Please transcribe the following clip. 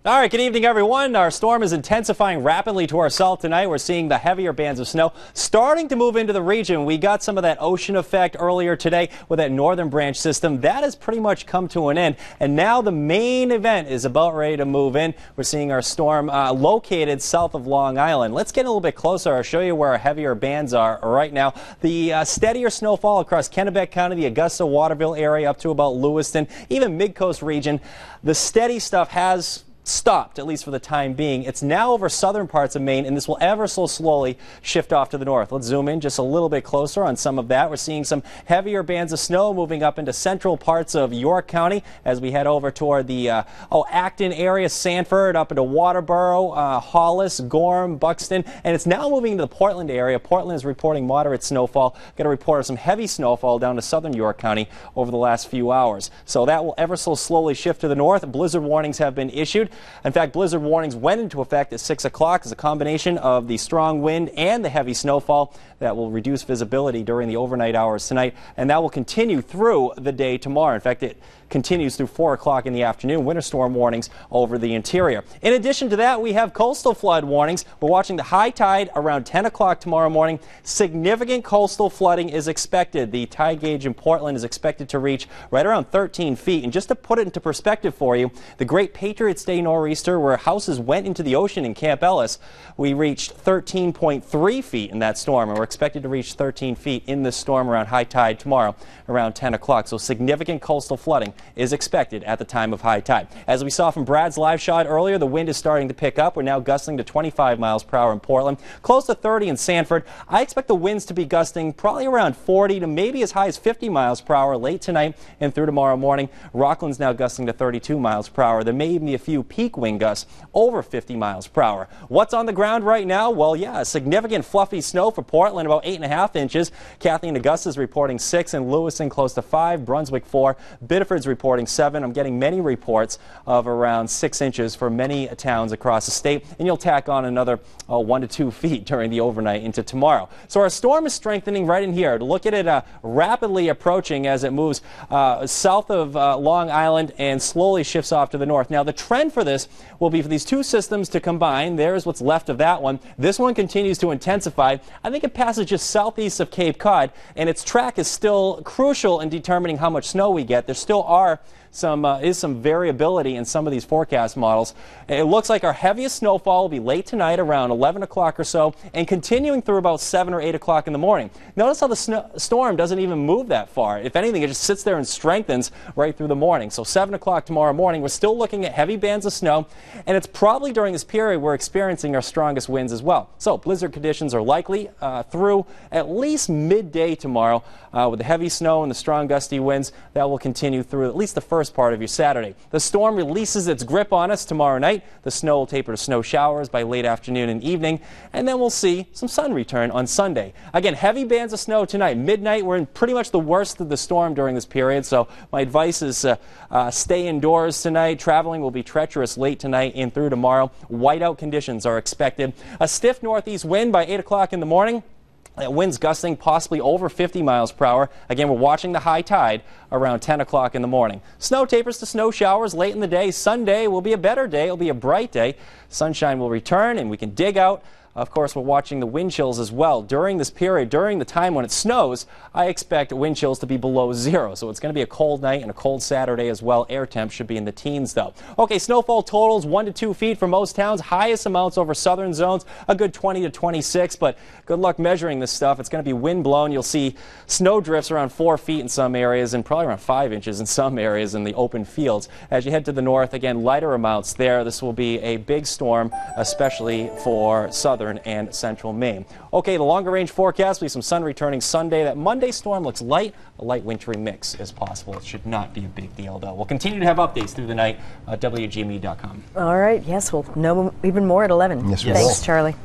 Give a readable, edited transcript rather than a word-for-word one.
All right, good evening, everyone. Our storm is intensifying rapidly to our south tonight. We're seeing the heavier bands of snow starting to move into the region. We got some of that ocean effect earlier today with that northern branch system. That has pretty much come to an end. And now the main event is about ready to move in. We're seeing our storm located south of Long Island. Let's get a little bit closer. I'll show you where our heavier bands are right now. The steadier snowfall across Kennebec County, the Augusta, Waterville area up to about Lewiston, even mid-coast region. The steady stuff has stopped, at least for the time being. It's now over southern parts of Maine, and this will ever so slowly shift off to the north. Let's zoom in just a little bit closer on some of that. We're seeing some heavier bands of snow moving up into central parts of York County as we head over toward the Acton area, Sanford, up into Waterboro, Hollis, Gorham, Buxton, and it's now moving into the Portland area. Portland is reporting moderate snowfall. Got a report of some heavy snowfall down to southern York County over the last few hours. So that will ever so slowly shift to the north. Blizzard warnings have been issued. In fact, blizzard warnings went into effect at 6 o'clock as a combination of the strong wind and the heavy snowfall that will reduce visibility during the overnight hours tonight, and that will continue through the day tomorrow. In fact, it continues through 4 o'clock in the afternoon. Winter storm warnings over the interior. In addition to that, we have coastal flood warnings. We're watching the high tide around 10 o'clock tomorrow morning. Significant coastal flooding is expected. The tide gauge in Portland is expected to reach right around 13 feet. And just to put it into perspective for you, the Great Patriots Day nor'easter, where houses went into the ocean in Camp Ellis, we reached 13.3 feet in that storm, and we're expected to reach 13 feet in this storm around high tide tomorrow around 10 o'clock. So significant coastal flooding is expected at the time of high tide. As we saw from Brad's live shot earlier, the wind is starting to pick up. We're now gusting to 25 miles per hour in Portland, close to 30 in Sanford. I expect the winds to be gusting probably around 40 to maybe as high as 50 miles per hour late tonight and through tomorrow morning. Rockland's now gusting to 32 miles per hour. There may even be a few peak wind gusts over 50 miles per hour. What's on the ground right now? Well, yeah, significant fluffy snow for Portland, about 8.5 inches. Kathleen Augusta's reporting 6, and Lewiston close to 5, Brunswick 4, Biddeford's reporting 7. I'm getting many reports of around 6 inches for many towns across the state, and you'll tack on another 1 to 2 feet during the overnight into tomorrow. So our storm is strengthening right in here. Look at it rapidly approaching as it moves south of Long Island and slowly shifts off to the north. Now the trend for this will be for these two systems to combine. There's what's left of that one. This one continues to intensify. I think it passes just southeast of Cape Cod, and its track is still crucial in determining how much snow we get. There still are some variability in some of these forecast models. It looks like our heaviest snowfall will be late tonight around 11 o'clock or so and continuing through about 7 or 8 o'clock in the morning. Notice how the storm doesn't even move that far. If anything, it just sits there and strengthens right through the morning. So 7 o'clock tomorrow morning, we're still looking at heavy bands of snow, and it's probably during this period we're experiencing our strongest winds as well. So blizzard conditions are likely through at least midday tomorrow with the heavy snow and the strong gusty winds. That will continue through at least the first part of your Saturday. The storm releases its grip on us tomorrow night. The snow will taper to snow showers by late afternoon and evening, and then we'll see some sun return on Sunday. Again, heavy bands of snow tonight. Midnight, we're in pretty much the worst of the storm during this period, so my advice is stay indoors tonight. Traveling will be treacherous late tonight and through tomorrow. Whiteout conditions are expected. A stiff northeast wind by 8 o'clock in the morning. Winds gusting possibly over 50 miles per hour. Again, we're watching the high tide around 10 o'clock in the morning. Snow tapers to snow showers late in the day. Sunday will be a better day. It'll be a bright day. Sunshine will return and we can dig out. Of course, we're watching the wind chills as well. During this period, during the time when it snows, I expect wind chills to be below 0. So it's going to be a cold night and a cold Saturday as well. Air temp should be in the teens, though. Okay, snowfall totals 1 to 2 feet for most towns. Highest amounts over southern zones, a good 20 to 26. But good luck measuring this stuff. It's going to be wind blown. You'll see snow drifts around 4 feet in some areas and probably around 5 inches in some areas in the open fields. As you head to the north, again, lighter amounts there. This will be a big storm, especially for southern and central Maine. Okay, the longer range forecast, we have some sun returning Sunday. That Monday storm looks light. A light wintry mix is possible. It should not be a big deal, though. We'll continue to have updates through the night at WGME.com. All right. Yes, we'll know even more at 11. Yes, we Thanks, will. Charlie.